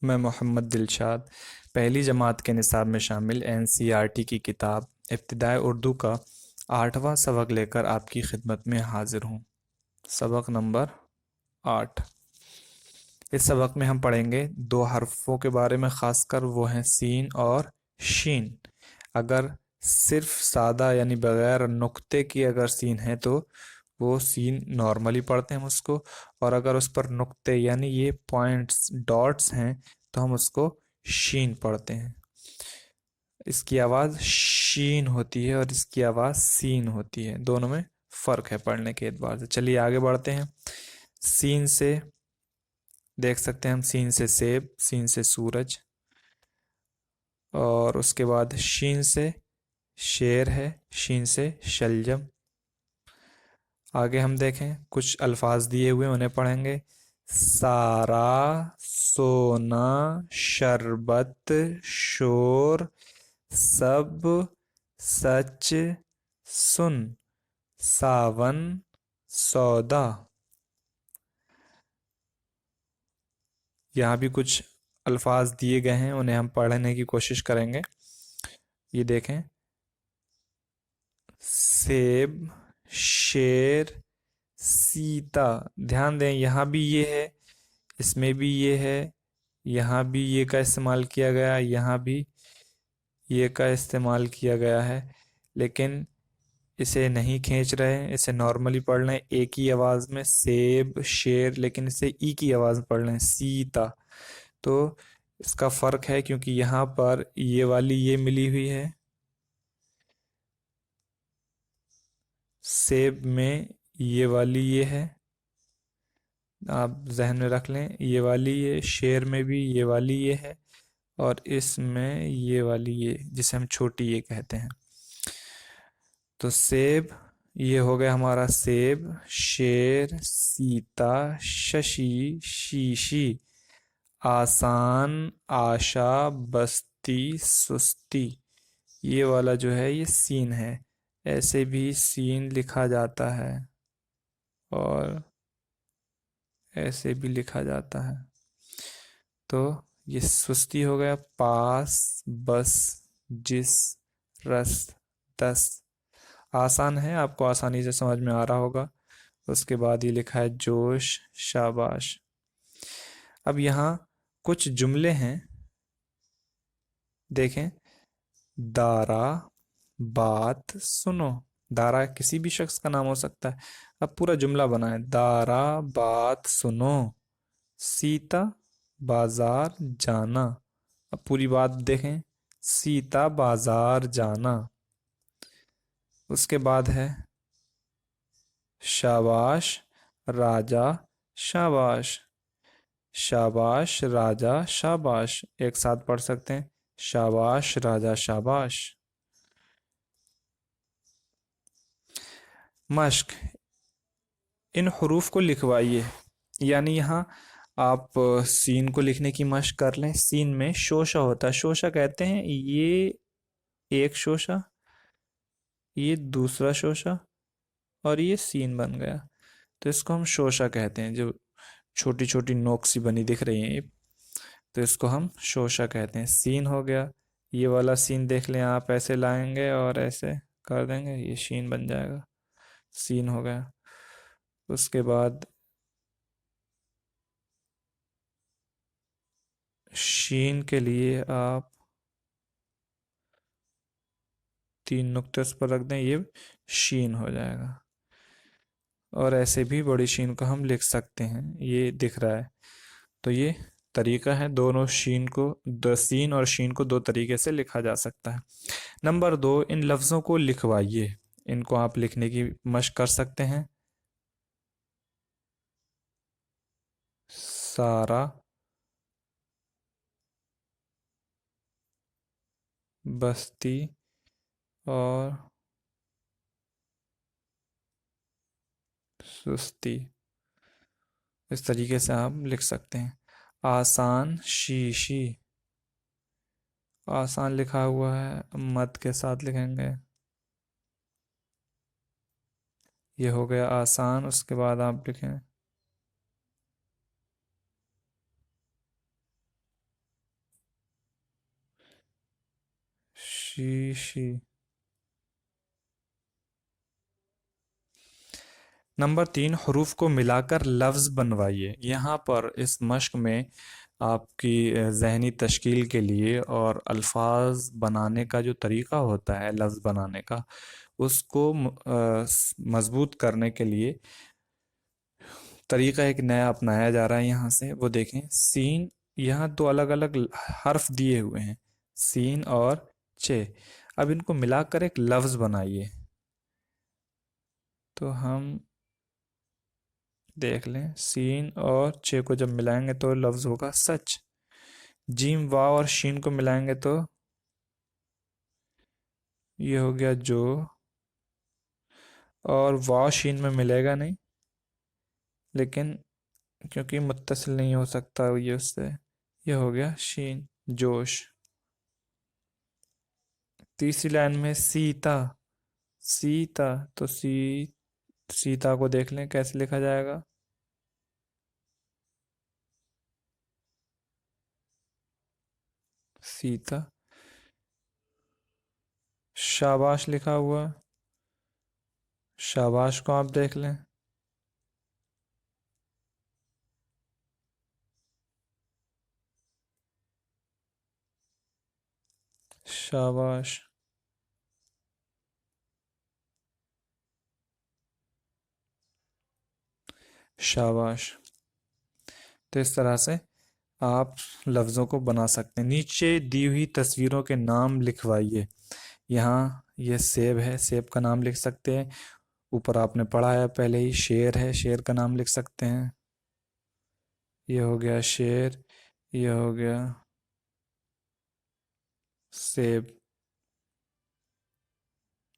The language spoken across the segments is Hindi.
मैं मोहम्मद दिलशाद पहली जमात के निसाब में शामिल एनसीईआरटी की किताब इब्तिदाई उर्दू का 8वां सबक लेकर आपकी खिदमत में हाजिर हूँ। सबक नंबर 8। इस सबक में हम पढ़ेंगे दो हरफों के बारे में, ख़ासकर वो हैं सीन और शीन। अगर सिर्फ सादा यानी बग़ैर नुक्ते की अगर सीन है तो वो सीन नॉर्मली पढ़ते हैं हम उसको, और अगर उस पर नुक्ते यानी ये पॉइंट्स डॉट्स हैं तो हम उसको शीन पढ़ते हैं। इसकी आवाज़ शीन होती है और इसकी आवाज़ सीन होती है, दोनों में फ़र्क है पढ़ने के एतबार से। चलिए आगे बढ़ते हैं। सीन से देख सकते हैं हम, सीन से सेब, सीन से सूरज, और उसके बाद शीन से शेर है, शीन से शलजम। आगे हम देखें, कुछ अल्फाज दिए हुए उन्हें पढ़ेंगे। सारा, सोना, शरबत, शोर, सब, सच, सुन, सावन, सौदा। यहाँ भी कुछ अल्फाज दिए गए हैं, उन्हें हम पढ़ने की कोशिश करेंगे। ये देखें, सेब, शेर, सीता। ध्यान दें, यहाँ भी ये है, इसमें भी ये है, यहाँ भी ये का इस्तेमाल किया गया, यहाँ भी ये का इस्तेमाल किया गया है, लेकिन इसे नहीं खींच रहे हैं, इसे नॉर्मली पढ़ लें एक ही आवाज़ में, सेब, शेर, लेकिन इसे ई की आवाज़ में पढ़ लें, सीता। तो इसका फ़र्क है क्योंकि यहाँ पर ये वाली ये मिली हुई है, सेब में ये वाली ये है, आप जहन में रख लें, ये वाली ये, शेर में भी ये वाली ये है, और इसमें ये वाली ये जिसे हम छोटी ये कहते हैं। तो सेब, ये हो गया हमारा सेब, शेर, सीता, शशि, शीशी, आसान, आशा, बस्ती, सुस्ती। ये वाला जो है ये सीन है, ऐसे भी सीन लिखा जाता है और ऐसे भी लिखा जाता है। तो ये सुस्ती हो गया, पास, बस, जिस, रस, दस। आसान है, आपको आसानी से समझ में आ रहा होगा। उसके बाद ये लिखा है जोश, शाबाश। अब यहाँ कुछ जुमले हैं, देखें। दारा, बात सुनो। दारा किसी भी शख्स का नाम हो सकता है। अब पूरा जुमला बनाए, दारा बात सुनो, सीता बाजार जाना। अब पूरी बात देखें, सीता बाजार जाना। उसके बाद है शाबाश राजा, शाबाश, शाबाश राजा शाबाश। एक साथ पढ़ सकते हैं, शाबाश राजा शाबाश। मश्क, इन हरूफ को लिखवाइए। यानी यहाँ आप सीन को लिखने की मश्क कर लें। सीन में शोशा होता है, शोशा कहते हैं, ये एक शोशा, ये दूसरा शोशा, और ये सीन बन गया, तो इसको हम शोशा कहते हैं। जो छोटी छोटी नोक सी बनी दिख रही हैं ये, तो इसको हम शोशा कहते हैं। सीन हो गया, ये वाला सीन देख लें आप, ऐसे लाएंगे और ऐसे कर देंगे, ये शीन बन जाएगा, सीन हो गया। उसके बाद शीन के लिए आप 3 नुक्ते उस पर रख दें, ये शीन हो जाएगा। और ऐसे भी बड़ी शीन को हम लिख सकते हैं, ये दिख रहा है। तो ये तरीका है, दोनों शीन को, द सीन और शीन को दो तरीके से लिखा जा सकता है। नंबर 2, इन लफ्ज़ों को लिखवाइए। इनको आप लिखने की मशक कर सकते हैं। सारा, बस्ती, और सुस्ती। इस तरीके से आप लिख सकते हैं। आसान, शीशी। आसान लिखा हुआ है, मत के साथ लिखेंगे, ये हो गया आसान। उसके बाद आप लिखें शीशी। नंबर 3, हरूफ को मिलाकर लफ्ज़ बनवाइए। यहाँ पर इस मश्क में आपकी ज़हनी तश्कील के लिए और अल्फाज बनाने का जो तरीक़ा होता है लफ्ज़ बनाने का, उसको मज़बूत करने के लिए तरीक़ा एक नया अपनाया जा रहा है। यहाँ से वो देखें, सीन, यहाँ दो अलग अलग हर्फ दिए हुए हैं, सीन और चे। अब इनको मिलाकर एक लफ्ज़ बनाइए। तो हम देख लें, सीन और चे को जब मिलाएंगे तो लफ्ज़ होगा सच। जीम वाव और शीन को मिलाएंगे तो ये हो गया जो, और वाव शीन में मिलेगा नहीं, लेकिन क्योंकि मुत्तसिल नहीं हो सकता ये उससे, ये हो गया शीन, जोश। तीसरी लाइन में सीता, सीता, तो सीता को देख लें कैसे लिखा जाएगा। सीता, शाबाश लिखा हुआ है, शाबाश को आप देख लें। शाबाश, शाबाश। तो इस तरह से आप लफ्ज़ों को बना सकते हैं। नीचे दी हुई तस्वीरों के नाम लिखवाइए। यहाँ ये सेब है, सेब का नाम लिख सकते हैं। ऊपर आपने पढ़ा है पहले ही, शेर है, शेर का नाम लिख सकते हैं। ये हो गया शेर, ये हो गया सेब।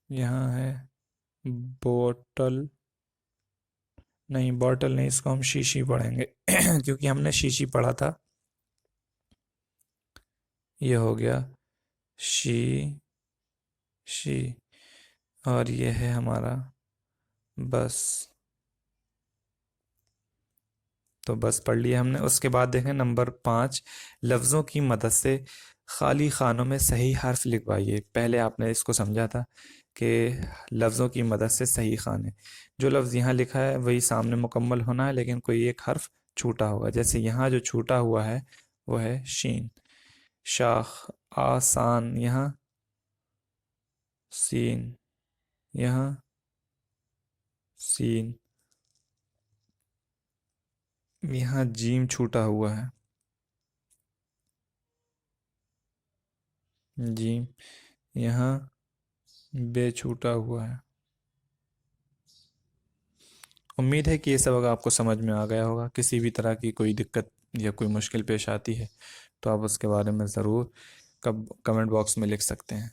यहाँ है बोतल, नहीं बॉटल नहीं, इसको हम शीशी पढ़ेंगे क्योंकि हमने शीशी पढ़ा था। ये हो गया शी शी, और ये है हमारा बस। तो बस पढ़ लिया हमने। उसके बाद देखें नंबर 5, लफ्ज़ों की मदद से खाली खानों में सही हर्फ लिखवाइए। पहले आपने इसको समझा था कि लफ्ज़ों की मदद से सही खाने, जो लफ्ज़ यहाँ लिखा है वही सामने मुकम्मल होना है, लेकिन कोई एक हर्फ छूटा होगा। जैसे यहाँ जो छूटा हुआ है वो है शीन। शाख, आसान, यहाँ सीन, यहाँ सीन, यहाँ जीम छूटा हुआ है, जीम, यहाँ बे छूटा हुआ है। उम्मीद है कि ये सबक आपको समझ में आ गया होगा। किसी भी तरह की कोई दिक्कत या कोई मुश्किल पेश आती है तो आप उसके बारे में ज़रूर कमेंट बॉक्स में लिख सकते हैं।